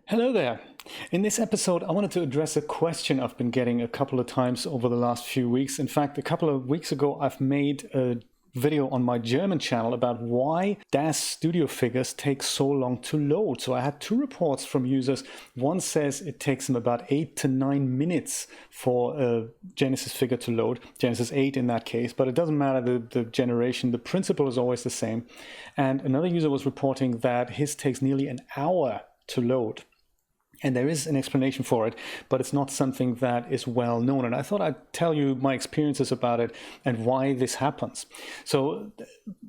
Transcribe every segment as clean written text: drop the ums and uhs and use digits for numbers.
Hello there. In this episode, I wanted to address a question I've been getting a couple of times over the last few weeks. In fact, a couple of weeks ago, I've made a video on my German channel about why DAZ studio figures take so long to load. So I had two reports from users. One says it takes them about 8 to 9 minutes for a Genesis figure to load, Genesis 8 in that case, but it doesn't matter the generation, the principle is always the same. And another user was reporting that his takes nearly an hour to load. And there is an explanation for it, but it's not something that is well known. And I thought I'd tell you my experiences about it and why this happens. So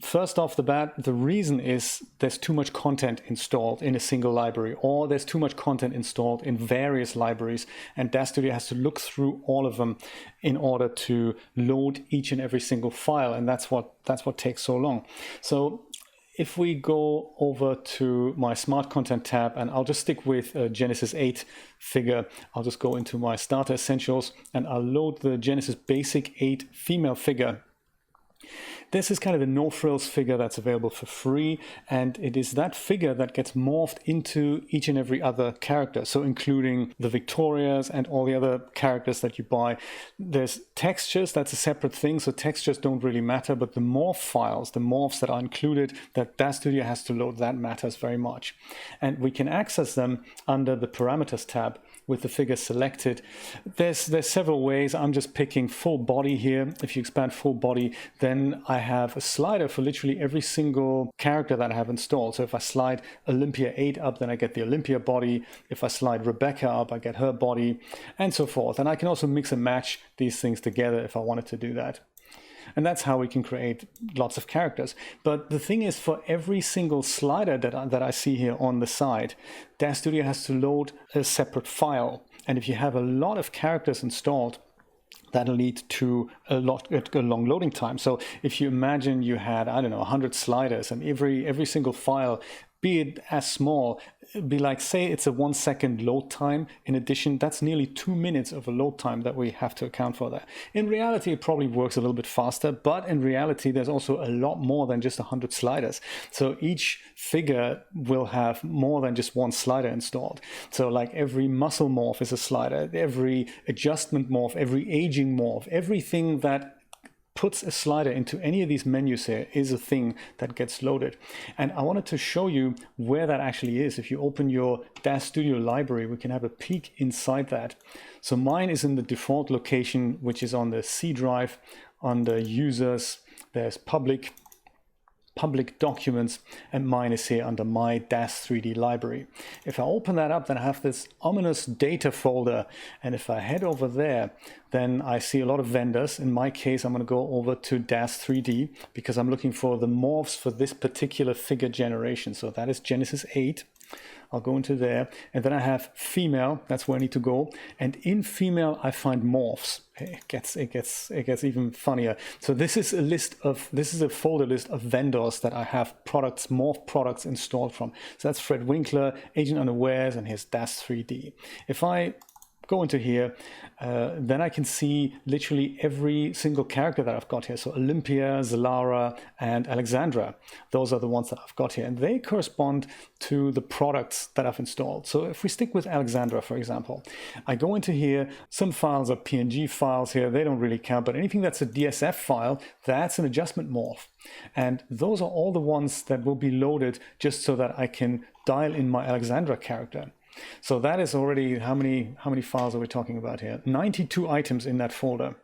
first off the bat, the reason is there's too much content installed in a single library, or there's too much content installed in various libraries, and DAZ Studio has to look through all of them in order to load each and every single file. And that's what takes so long. So if we go over to my Smart Content tab, and I'll just stick with a Genesis 8 figure, I'll just go into my Starter Essentials, and I'll load the Genesis Basic 8 female figure. This is kind of the no-frills figure that's available for free, and it is that figure that gets morphed into each and every other character, so including the Victorias and all the other characters that you buy. There's textures, that's a separate thing, so textures don't really matter, but the morph files, the morphs that are included that DAZ Studio has to load, that matters very much. And we can access them under the Parameters tab with the figure selected. There's several ways. I'm just picking full body here. If you expand full body, then I have a slider for literally every single character that I have installed. So if I slide Olympia 8 up, then I get the Olympia body. If I slide Rebecca up, I get her body, and so forth. And I can also mix and match these things together if I wanted to do that. And that's how we can create lots of characters. But the thing is, for every single slider that I see here on the side, DAZ Studio has to load a separate file. And if you have a lot of characters installed, that'll lead to a long loading time. So if you imagine you had, I don't know, 100 sliders, and every single file, be it as small, be like, say it's a 1 second load time. In addition, that's nearly 2 minutes of a load time that we have to account for there. In reality, it probably works a little bit faster, but in reality, there's also a lot more than just 100 sliders. So each figure will have more than just one slider installed. So like every muscle morph is a slider, every adjustment morph, every aging morph, everything that puts a slider into any of these menus here is a thing that gets loaded. And I wanted to show you where that actually is. If you open your DAZ Studio library, we can have a peek inside that. So mine is in the default location, which is on the C drive. Under users, there's public documents, and mine is here under my DAZ 3D library. If I open that up, then I have this ominous data folder, and if I head over there, then I see a lot of vendors. In my case, I'm going to go over to DAZ 3D because I'm looking for the morphs for this particular figure generation. So that is Genesis 8. I'll go into there, and then I have female. That's where I need to go. And in female, I find morphs. It gets even funnier. So this is a folder list of vendors that I have morph products installed from. So that's Fred Winkler, Agent Unawares, and his DAZ 3D. If I go into here, then I can see literally every single character that I've got here. So Olympia, Zalara, and Alexandra. Those are the ones that I've got here, and they correspond to the products that I've installed. So if we stick with Alexandra, for example, I go into here, some files are PNG files here, they don't really count, but anything that's a DSF file, that's an adjustment morph. And those are all the ones that will be loaded just so that I can dial in my Alexandra character. So that is already, how many files are we talking about here? 92 items in that folder.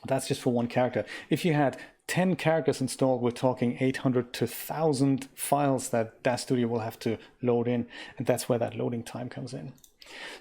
That's just for one character. If you had 10 characters installed, we're talking 800 to 1,000 files that DAZ Studio will have to load in, and that's where that loading time comes in.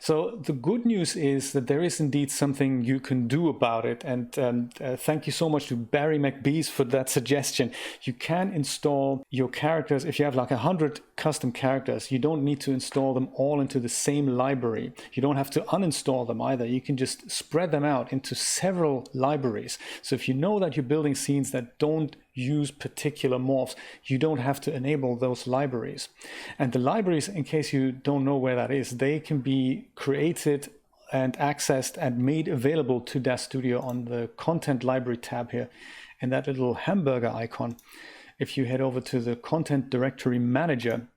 So the good news is that there is indeed something you can do about it, and thank you so much to Barry McBees for that suggestion. You can install your characters. If you have like 100 custom characters, you don't need to install them all into the same library. You don't have to uninstall them either. You can just spread them out into several libraries. So if you know that you're building scenes that don't use particular morphs, you don't have to enable those libraries. And the libraries, in case you don't know where that is, they can be created and accessed and made available to DAZ Studio on the Content Library tab here, and that little hamburger icon. If you head over to the Content Directory Manager,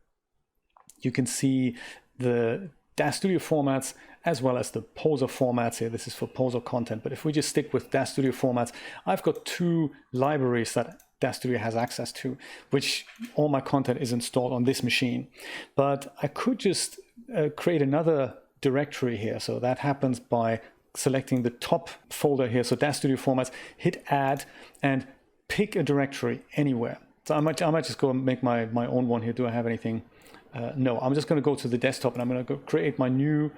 you can see the DAZ Studio formats as well as the poser formats here. This is for poser content, but if we just stick with DAZ Studio formats, I've got 2 libraries that DAZ Studio has access to, which all my content is installed on this machine. But I could just create another directory here. So that happens by selecting the top folder here. So DAZ Studio formats, hit add and pick a directory anywhere. So I might just go and make my own one here. Do I have anything? No, I'm just going to go to the desktop and I'm going to go create my new,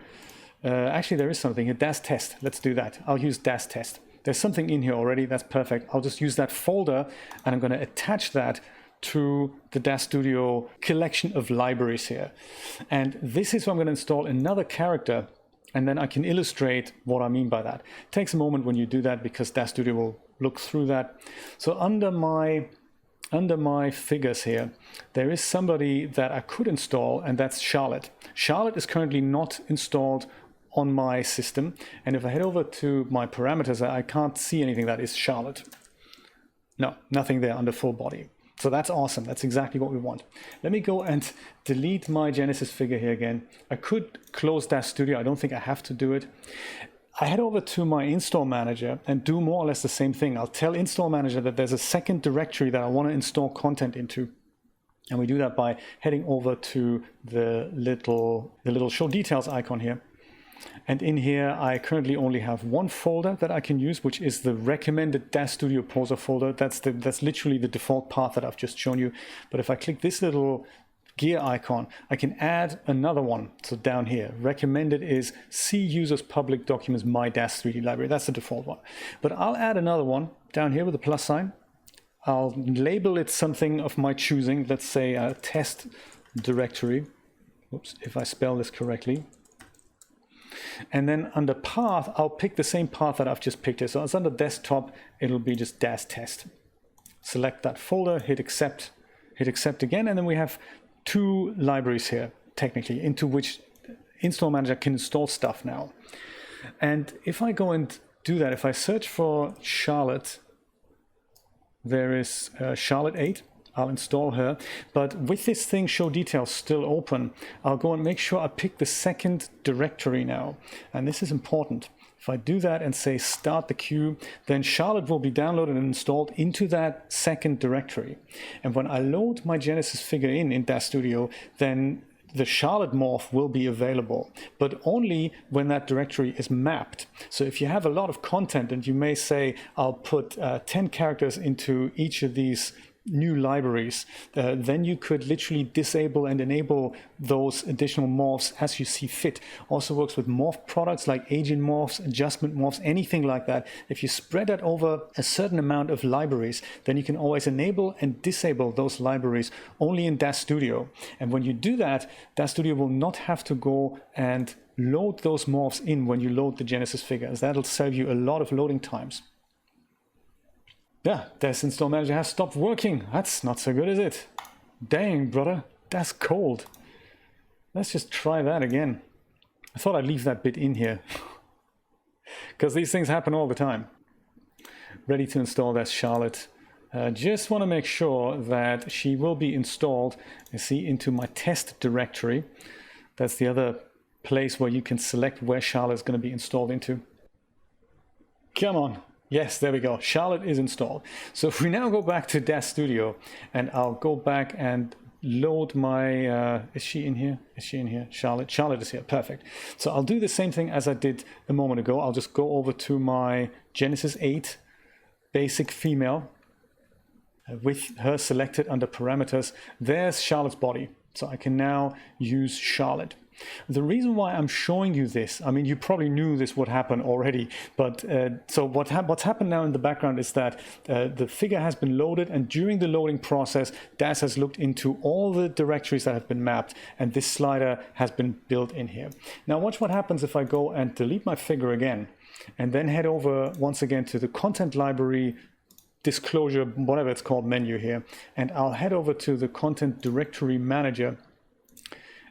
actually there is something here, DAZ test. Let's do that. I'll use DAZ test. There's something in here already. That's perfect. I'll just use that folder and I'm going to attach that to the DAZ Studio collection of libraries here. And this is where I'm going to install another character, and then I can illustrate what I mean by that. It takes a moment when you do that because DAZ Studio will look through that. So under my figures here, there is somebody that I could install, and that's Charlotte. Charlotte is currently not installed on my system, and if I head over to my parameters, I can't see anything that is Charlotte. No, nothing there under full body. So that's awesome. That's exactly what we want. Let me go and delete my Genesis figure here again. I could close DAZ Studio. I don't think I have to do it. I head over to my install manager and do more or less the same thing. I'll tell install manager that there's a second directory that I want to install content into. And we do that by heading over to the little show details icon here. And in here, I currently only have one folder that I can use, which is the recommended DAZ Studio poser folder. That's literally the default path that I've just shown you. But if I click this little gear icon, I can add another one. So down here, recommended is see users public documents my DAZ 3D library. That's the default one. But I'll add another one down here with a plus sign. I'll label it something of my choosing. Let's say a test directory. Oops, if I spell this correctly. And then under path, I'll pick the same path that I've just picked here. So it's under desktop, it'll be just DAZ test. Select that folder, hit accept again, and then we have 2 libraries here, technically, into which Install Manager can install stuff now. And if I go and do that, if I search for Charlotte, there is Charlotte 8. I'll install her, but with this thing show details still open, I'll go and make sure I pick the second directory now. And this is important. If I do that and say start the queue, then Charlotte will be downloaded and installed into that second directory. And when I load my Genesis figure in DAZ Studio, then the Charlotte morph will be available, but only when that directory is mapped. So if you have a lot of content and you may say, I'll put 10 characters into each of these new libraries, then you could literally disable and enable those additional morphs as you see fit. Also works with morph products like agent morphs, adjustment morphs, anything like that. If you spread that over a certain amount of libraries, then you can always enable and disable those libraries only in DAZ Studio. And when you do that, DAZ Studio will not have to go and load those morphs in when you load the Genesis figures. That'll save you a lot of loading times. Yeah, DAZ Install Manager has stopped working. That's not so good, is it? Dang, brother, that's cold. Let's just try that again. I thought I'd leave that bit in here because these things happen all the time. Ready to install, that's Charlotte. Just want to make sure that she will be installed, you see, into my test directory. That's the other place where you can select where Charlotte is going to be installed into. Come on. Yes, there we go. Charlotte is installed. So if we now go back to DAZ Studio, and I'll go back and load my, is she in here? Is she in here? Charlotte is here. Perfect. So I'll do the same thing as I did a moment ago. I'll just go over to my Genesis 8 basic female with her selected under parameters. There's Charlotte's body. So I can now use Charlotte. The reason why I'm showing you this, I mean, you probably knew this would happen already, but so what's happened now in the background is that the figure has been loaded, and during the loading process, DAZ has looked into all the directories that have been mapped, and this slider has been built in here. Now watch what happens if I go and delete my figure again, and then head over once again to the content library disclosure, whatever it's called, menu here, and I'll head over to the content directory manager,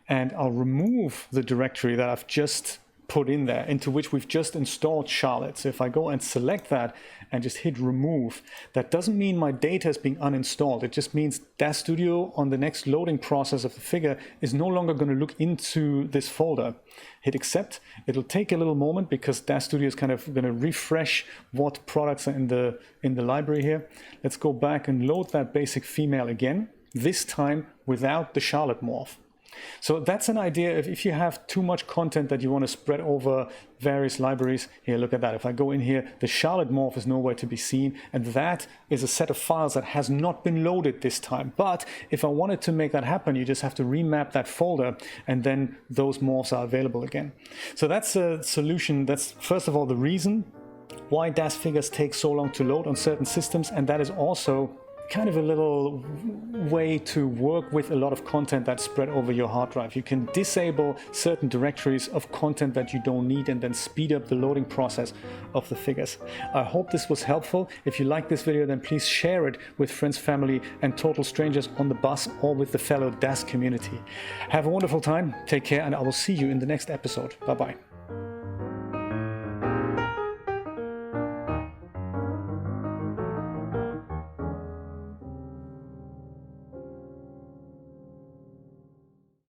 and I'll remove the directory that I've just put in there, into which we've just installed Charlotte. So if I go and select that and just hit remove, that doesn't mean my data is being uninstalled. It just means DAZ Studio on the next loading process of the figure is no longer going to look into this folder. Hit accept. It'll take a little moment because DAZ Studio is kind of going to refresh what products are in the library here. Let's go back and load that basic female again, this time without the Charlotte morph. So that's an idea of if you have too much content that you want to spread over various libraries. Here, look at that. If I go in here, the Charlotte morph is nowhere to be seen, and that is a set of files that has not been loaded this time. But if I wanted to make that happen, you just have to remap that folder, and then those morphs are available again. So that's a solution. That's, first of all, the reason why DAZ figures take so long to load on certain systems, and that is also kind of a little way to work with a lot of content that's spread over your hard drive. You can disable certain directories of content that you don't need and then speed up the loading process of the figures. I hope this was helpful. If you like this video, then please share it with friends, family, and total strangers on the bus or with the fellow DAZ community. Have a wonderful time, take care, and I will see you in the next episode. Bye-bye.